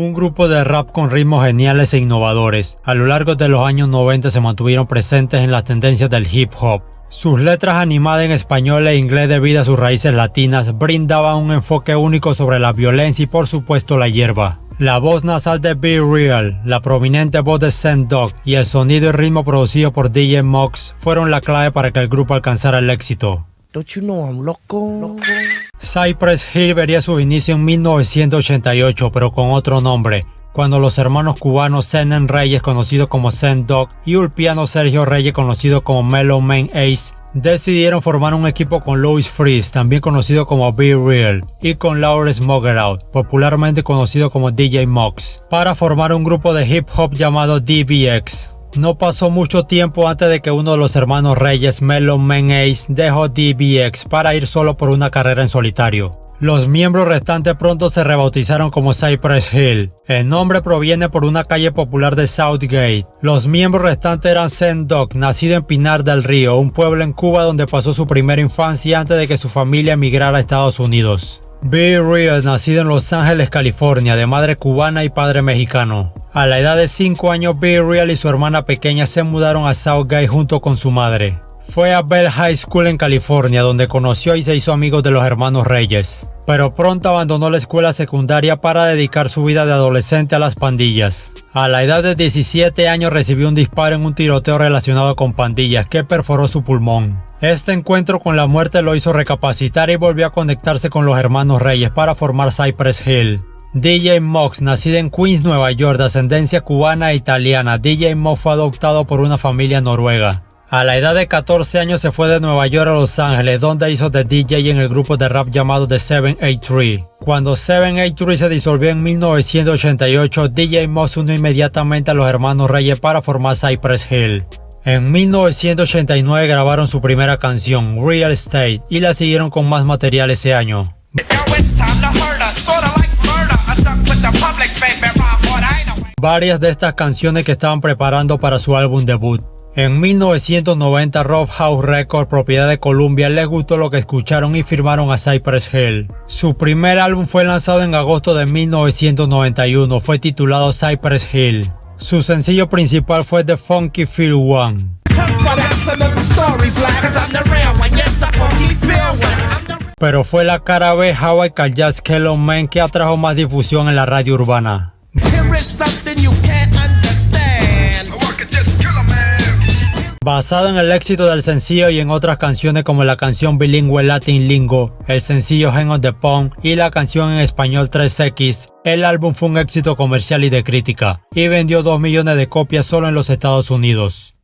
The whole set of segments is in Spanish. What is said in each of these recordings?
un grupo de rap con ritmos geniales e innovadores. A lo largo de los años 90 se mantuvieron presentes en las tendencias del hip hop. Sus letras animadas en español e inglés debido a sus raíces latinas brindaban un enfoque único sobre la violencia y por supuesto la hierba. La voz nasal de Be Real, la prominente voz de Zen Dog y el sonido y ritmo producido por DJ Mox fueron la clave para que el grupo alcanzara el éxito. Don't you know I'm loco? Cypress Hill vería su inicio en 1988, pero con otro nombre, cuando los hermanos cubanos Zen Reyes, conocido como Zen Dog, y Ulpiano Sergio Reyes, conocido como Mellow Man Ace, decidieron formar un equipo con Louis Freeze, también conocido como Be Real, y con Lawrence Mogerout, popularmente conocido como DJ Mox, para formar un grupo de hip hop llamado DBX. No pasó mucho tiempo antes de que uno de los hermanos Reyes, Mellow Man Ace, dejó DBX para ir solo por una carrera en solitario. Los miembros restantes pronto se rebautizaron como Cypress Hill. El nombre proviene por una calle popular de Southgate. Los miembros restantes eran Zen Dog, nacido en Pinar del Río, un pueblo en Cuba donde pasó su primera infancia antes de que su familia emigrara a Estados Unidos. Be Real, nacido en Los Ángeles, California, de madre cubana y padre mexicano. A la edad de 5 años, Be Real y su hermana pequeña se mudaron a Southgate junto con su madre. Fue a Bell High School en California, donde conoció y se hizo amigo de los hermanos Reyes. Pero pronto abandonó la escuela secundaria para dedicar su vida de adolescente a las pandillas. A la edad de 17 años recibió un disparo en un tiroteo relacionado con pandillas que perforó su pulmón. Este encuentro con la muerte lo hizo recapacitar y volvió a conectarse con los hermanos Reyes para formar Cypress Hill. DJ Mox, nacido en Queens, Nueva York, de ascendencia cubana e italiana, DJ Mox fue adoptado por una familia noruega. A la edad de 14 años se fue de Nueva York a Los Ángeles, donde hizo de DJ en el grupo de rap llamado The 783. Cuando 783 se disolvió en 1988, DJ Mox unió inmediatamente a los hermanos Reyes para formar Cypress Hill. En 1989 grabaron su primera canción, Real Estate, y la siguieron con más material ese año. Varias de estas canciones que estaban preparando para su álbum debut. En 1990, Rough House Records, propiedad de Columbia, les gustó lo que escucharon y firmaron a Cypress Hill. Su primer álbum fue lanzado en agosto de 1991, fue titulado Cypress Hill. Su sencillo principal fue The Funky Feel One. Pero fue la cara B, How I Call Just Kill a Man, que atrajo más difusión en la radio urbana. Basado en el éxito del sencillo y en otras canciones como la canción bilingüe Latin Lingo, el sencillo Hang on the Pond y la canción en español 3X, el álbum fue un éxito comercial y de crítica, y vendió 2 millones de copias solo en los Estados Unidos.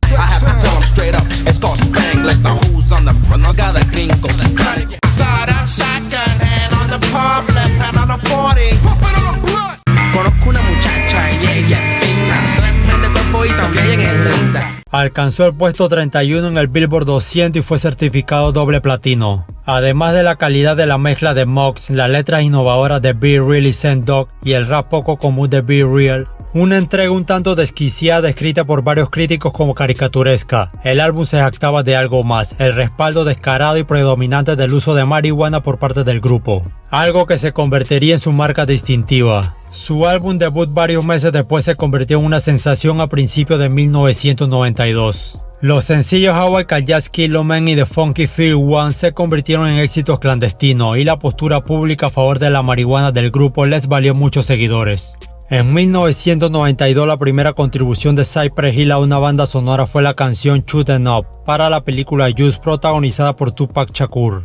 Conozco una muchacha y ella es fina, tremenda cuerpo y también es linda. Alcanzó el puesto 31 en el Billboard 200 y fue certificado doble platino. Además de la calidad de la mezcla de Mox, las letras innovadoras de Be Real y Zen Dog y el rap poco común de Be Real, una entrega un tanto desquiciada escrita por varios críticos como caricaturesca. El álbum se jactaba de algo más, el respaldo descarado y predominante del uso de marihuana por parte del grupo, algo que se convertiría en su marca distintiva. Su álbum debut varios meses después se convirtió en una sensación a principios de 1992. Los sencillos How I Call Just Kill a Man y The Funky Feel One se convirtieron en éxitos clandestinos y la postura pública a favor de la marihuana del grupo les valió muchos seguidores. En 1992 la primera contribución de Cypress Hill a una banda sonora fue la canción Shoot 'Em Up para la película Juice, protagonizada por Tupac Shakur.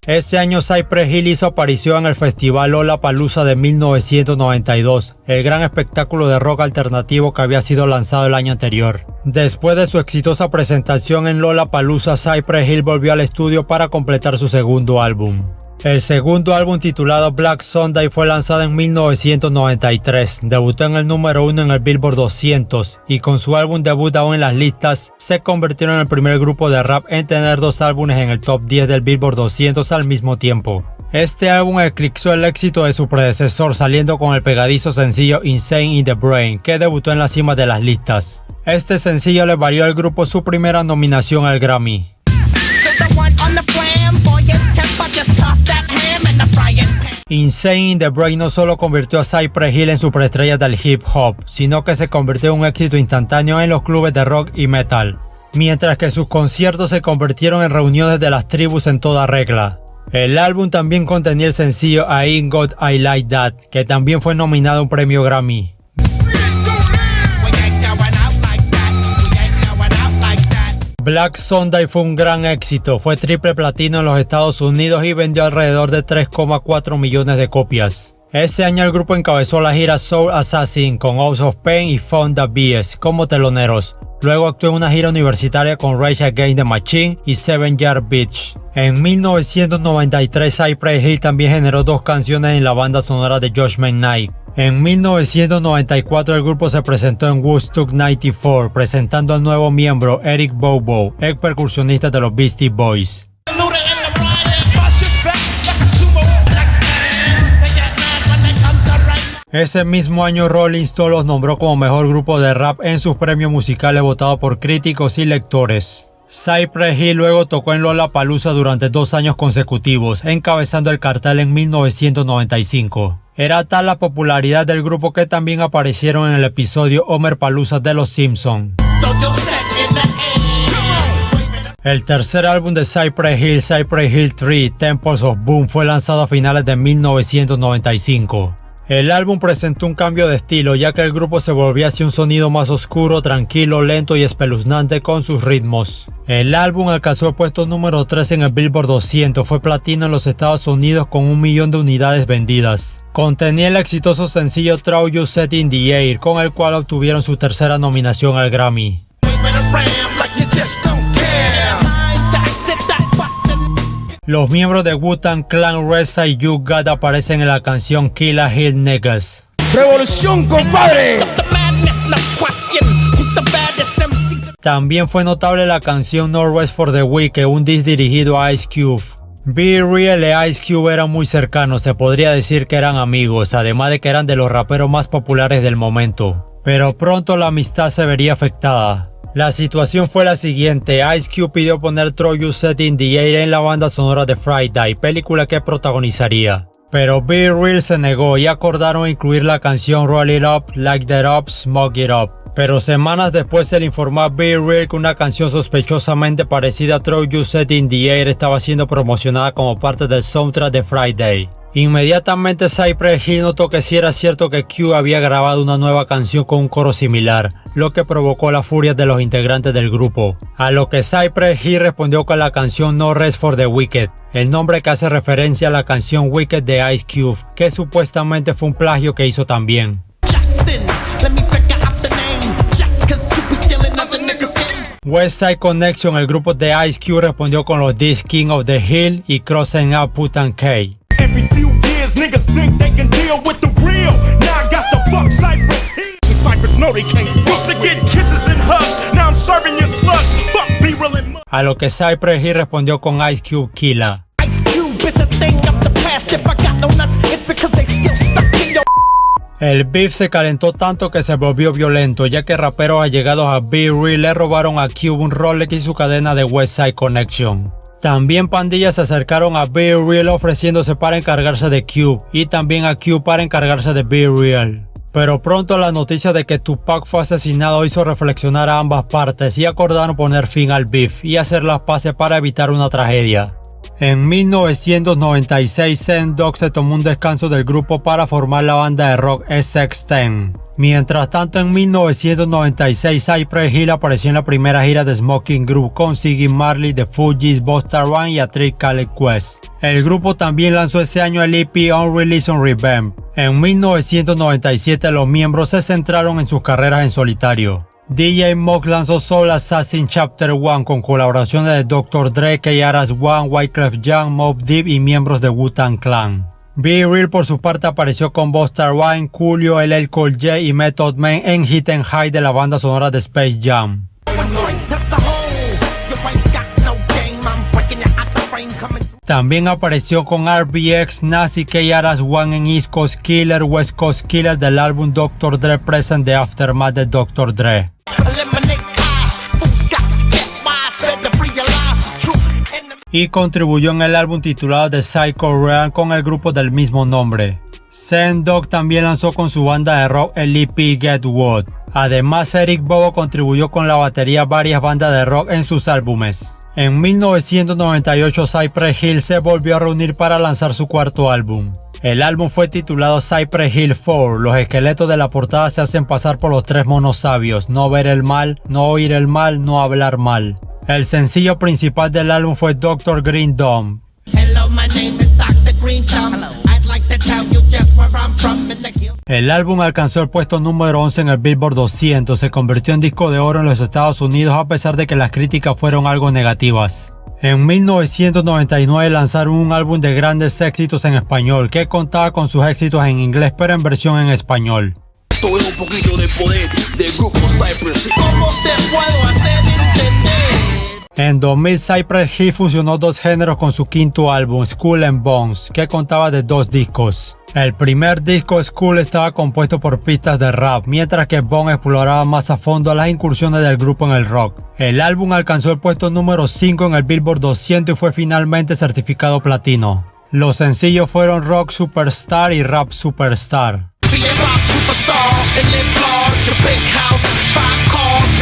Ese año Cypress Hill hizo aparición en el festival Lollapalooza de 1992, el gran espectáculo de rock alternativo que había sido lanzado el año anterior. Después de su exitosa presentación en Lollapalooza, Cypress Hill volvió al estudio para completar su segundo álbum. El segundo álbum, titulado Black Sunday, fue lanzado en 1993, debutó en el número 1 en el Billboard 200 y con su álbum debut aún en las listas, se convirtieron en el primer grupo de rap en tener 2 álbumes en el top 10 del Billboard 200 al mismo tiempo. Este álbum eclipsó el éxito de su predecesor, saliendo con el pegadizo sencillo Insane in the Brain, que debutó en la cima de las listas. Este sencillo le valió al grupo su primera nominación al Grammy. Insane in the Brain no solo convirtió a Cypress Hill en superestrella del hip hop, sino que se convirtió en un éxito instantáneo en los clubes de rock y metal, mientras que sus conciertos se convirtieron en reuniones de las tribus en toda regla. El álbum también contenía el sencillo I Ain't Got I Like That, que también fue nominado a un premio Grammy. Black Sunday fue un gran éxito, fue triple platino en los Estados Unidos y vendió alrededor de 3,4 millones de copias. Ese año el grupo encabezó la gira Soul Assassin con House of Pain y Fonda BS como teloneros. Luego actuó en una gira universitaria con Rage Against the Machine y 7 Yard Bitch. En 1993 Cypress Hill también generó 2 canciones en la banda sonora de Judgment Night. En 1994 el grupo se presentó en Woodstock 94 presentando al nuevo miembro Eric Bobo, ex percusionista de los Beastie Boys. Ese mismo año Rolling Stone los nombró como mejor grupo de rap en sus premios musicales votados por críticos y lectores. Cypress Hill luego tocó en Lollapalooza durante 2 años consecutivos, encabezando el cartel en 1995. Era tal la popularidad del grupo que también aparecieron en el episodio Homerpalooza de Los Simpson. El tercer álbum de Cypress Hill 3, Temples of Boom, fue lanzado a finales de 1995. El álbum presentó un cambio de estilo, ya que el grupo se volvía hacia un sonido más oscuro, tranquilo, lento y espeluznante con sus ritmos. El álbum alcanzó el puesto número 3 en el Billboard 200, fue platino en los Estados Unidos con 1 millón de unidades vendidas. Contenía el exitoso sencillo Throw You Set in the Air, con el cual obtuvieron su tercera nominación al Grammy. Los miembros de Wu-Tang Clan, Reza y You God aparecen en la canción Kill a Hill Niggas. ¡Revolución, compadre! También fue notable la canción No Rest for the Wicked, un diss dirigido a Ice Cube. Be Real y Ice Cube eran muy cercanos, se podría decir que eran amigos, además de que eran de los raperos más populares del momento. Pero pronto la amistad se vería afectada. La situación fue la siguiente: Ice Cube pidió poner Throw You Set in the Air en la banda sonora de Friday, película que protagonizaría. Pero Be Real se negó y acordaron incluir la canción Roll It Up, Light That Up, Smoke It Up. Pero semanas después se le informó a Be Real que una canción sospechosamente parecida a Throw You Set in the Air estaba siendo promocionada como parte del soundtrack de Friday. Inmediatamente Cypress Hill notó que sí era cierto que Q había grabado una nueva canción con un coro similar, lo que provocó la furia de los integrantes del grupo. A lo que Cypress Hill respondió con la canción No Rest for the Wicked, el nombre que hace referencia a la canción Wicked de Ice Cube, que supuestamente fue un plagio que hizo también. West Side Connection, el grupo de Ice Cube, respondió con los discs King of the Hill y Crossing Up Putan K. Every few years, niggas think they can deal with the real. Now I got to fuck Cypress Hill. Cypress know they can't. Used to get kisses and hugs. Now I'm serving your slugs. Fuck B-Real and mud. A lo que Cypress Hill respondió con Ice Cube Killa. Ice Cube is a thing of the past. If I got no nuts, it's because they still stuck in your. El beef se calentó tanto que se volvió violento, ya que raperos allegados a Be Real le robaron a Cube un Rolex y su cadena de West Side Connection. También pandillas se acercaron a Be Real ofreciéndose para encargarse de Cube y también a Cube para encargarse de Be Real. Pero pronto la noticia de que Tupac fue asesinado hizo reflexionar a ambas partes y acordaron poner fin al beef y hacer las paces para evitar una tragedia. En 1996 Zen Dog se tomó un descanso del grupo para formar la banda de rock SX10. Mientras tanto, en 1996 Cypress Hill apareció en la primera gira de Smoking Group con Ziggy Marley, The Fugees, Busta Rhymes y A Tribe Called Quest. El grupo también lanzó ese año el EP Unreleased on Revamp. En 1997 los miembros se centraron en sus carreras en solitario. DJ Mox lanzó Soul Assassin Chapter 1 con colaboraciones de Dr. Dre, KRS-One, Wyclef Jean, Mobb Deep y miembros de Wu-Tang Clan. Be Real por su parte apareció con Busta Rhymes, Coolio, LL Cool J y Method Man en Hit and High de la banda sonora de Space Jam. También apareció con RBX, Nas y KRS-One en East Coast Killer, West Coast Killer del álbum Dr. Dre Present The Aftermath de Dr. Dre. y contribuyó en el álbum titulado The Psycho Realm con el grupo del mismo nombre. Sen Dog también lanzó con su banda de rock el EP Get What. Además, Eric Bobo contribuyó con la batería a varias bandas de rock en sus álbumes. En 1998, Cypress Hill se volvió a reunir para lanzar su cuarto álbum. El álbum fue titulado Cypress Hill 4. Los esqueletos de la portada se hacen pasar por los tres monos sabios: no ver el mal, no oír el mal, no hablar mal. El sencillo principal del álbum fue Dr. Green Dome. Hello, my name is Dr. Green Thumb. I'd like to tell you just where I'm from in the hills. El álbum alcanzó el puesto número 11 en el Billboard 200, se convirtió en disco de oro en los Estados Unidos a pesar de que las críticas fueron algo negativas. En 1999 lanzaron un álbum de grandes éxitos en español que contaba con sus éxitos en inglés pero en versión en español. Esto es un poquito de poder del grupo Cypress. ¿Cómo te puedo hacer entender? En 2000, Cypress Hill fusionó dos géneros con su quinto álbum, Skull and Bones, que contaba de dos discos. El primer disco, Skull, estaba compuesto por pistas de rap, mientras que Bones exploraba más a fondo las incursiones del grupo en el rock. El álbum alcanzó el puesto número 5 en el Billboard 200 y fue finalmente certificado platino. Los sencillos fueron Rock Superstar y Rap Superstar. Be a rock superstar and live large. Your big house, 5 cars,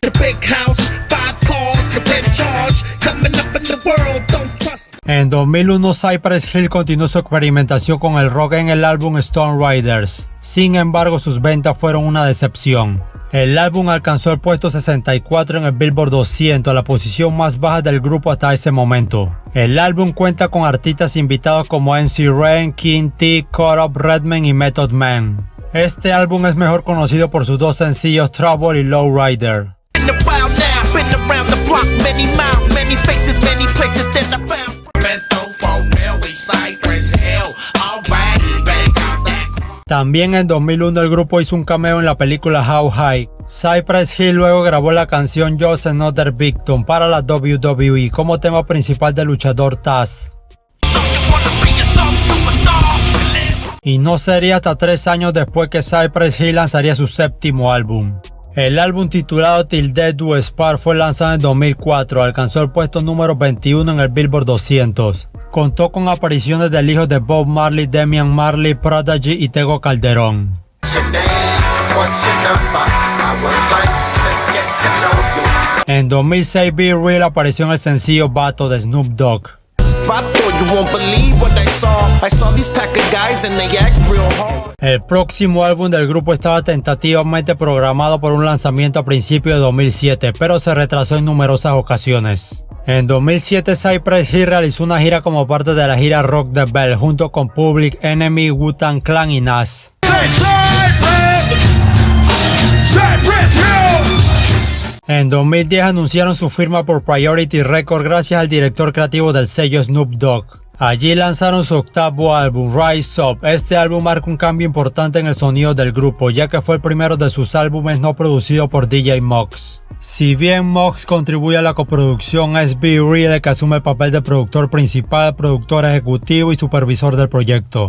your big house, 5 cars, your big charge. Coming up in the world, don't trust. En 2001, Cypress Hill continuó su experimentación con el rock en el álbum Stone Riders. Sin embargo, sus ventas fueron una decepción. El álbum alcanzó el puesto 64 en el Billboard 200, la posición más baja del grupo hasta ese momento. El álbum cuenta con artistas invitados como MC Ren, King T, Cut Up, Redman y Method Man. Este álbum es mejor conocido por sus dos sencillos Trouble y Lowrider. In the wild now, been around the block, many miles, many faces, many places that I found. También en 2001 el grupo hizo un cameo en la película How High. Cypress Hill luego grabó la canción Just Another Victim para la WWE como tema principal del luchador Taz. Y no sería hasta 3 años después que Cypress Hill lanzaría su séptimo álbum. El álbum titulado Till Death Do Us Part fue lanzado en 2004, alcanzó el puesto número 21 en el Billboard 200. Contó con apariciones del hijo de Bob Marley, Damian Marley, Prodigy y Tego Calderón. En 2006, Be Real apareció en el sencillo Vato de Snoop Dogg. El próximo álbum del grupo estaba tentativamente programado por un lanzamiento a principios de 2007, pero se retrasó en numerosas ocasiones. En 2007, Cypress Hill realizó una gira como parte de la gira Rock the Bell junto con Public Enemy, Wu-Tang Clan y Nas. En 2010 anunciaron su firma por Priority Records gracias al director creativo del sello Snoop Dogg. Allí lanzaron su octavo álbum, Rise Up. Este álbum marca un cambio importante en el sonido del grupo, ya que fue el primero de sus álbumes no producido por DJ Mox. Si bien Mox contribuye a la coproducción, es Be Real el que asume el papel de productor principal, productor ejecutivo y supervisor del proyecto.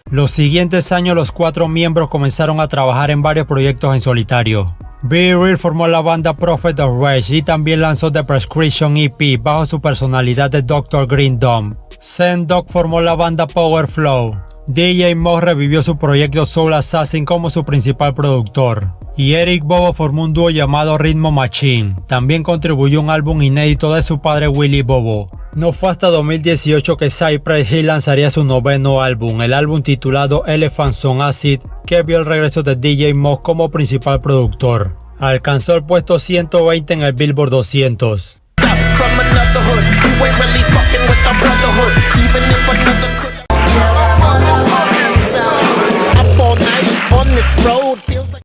Los siguientes años, los 4 miembros comenzaron a trabajar en varios proyectos en solitario. Be Real formó la banda Prophet of Rage y también lanzó The Prescription EP bajo su personalidad de Dr. Green Dome. Sen Dog formó la banda Power Flow. DJ Moss revivió su proyecto Soul Assassin como su principal productor. Y Eric Bobo formó un dúo llamado Ritmo Machine. También contribuyó un álbum inédito de su padre Willie Bobo. No fue hasta 2018 que Cypress Hill lanzaría su noveno álbum, el álbum titulado Elephants on Acid, que vio el regreso de DJ Moss como principal productor. Alcanzó el puesto 120 en el Billboard 200.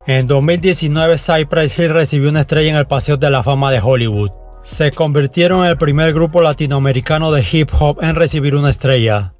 En 2019, Cypress Hill recibió una estrella en el Paseo de la Fama de Hollywood. Se convirtieron en el primer grupo latinoamericano de hip hop en recibir una estrella.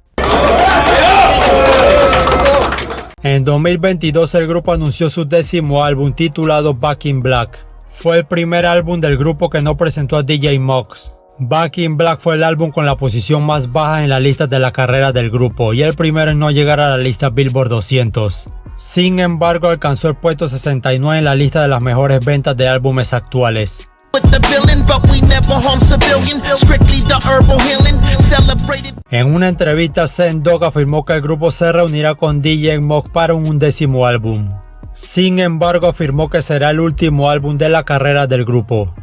En 2022, el grupo anunció su 10º álbum titulado Back in Black. Fue el primer álbum del grupo que no presentó a DJ Mox. Back in Black fue el álbum con la posición más baja en la lista de la carrera del grupo y el primero en no llegar a la lista Billboard 200. Sin embargo, alcanzó el puesto 69 en la lista de las mejores ventas de álbumes actuales. En una entrevista, Sen Dog afirmó que el grupo se reunirá con DJ Mog para un 11º álbum. Sin embargo, afirmó que será el último álbum de la carrera del grupo.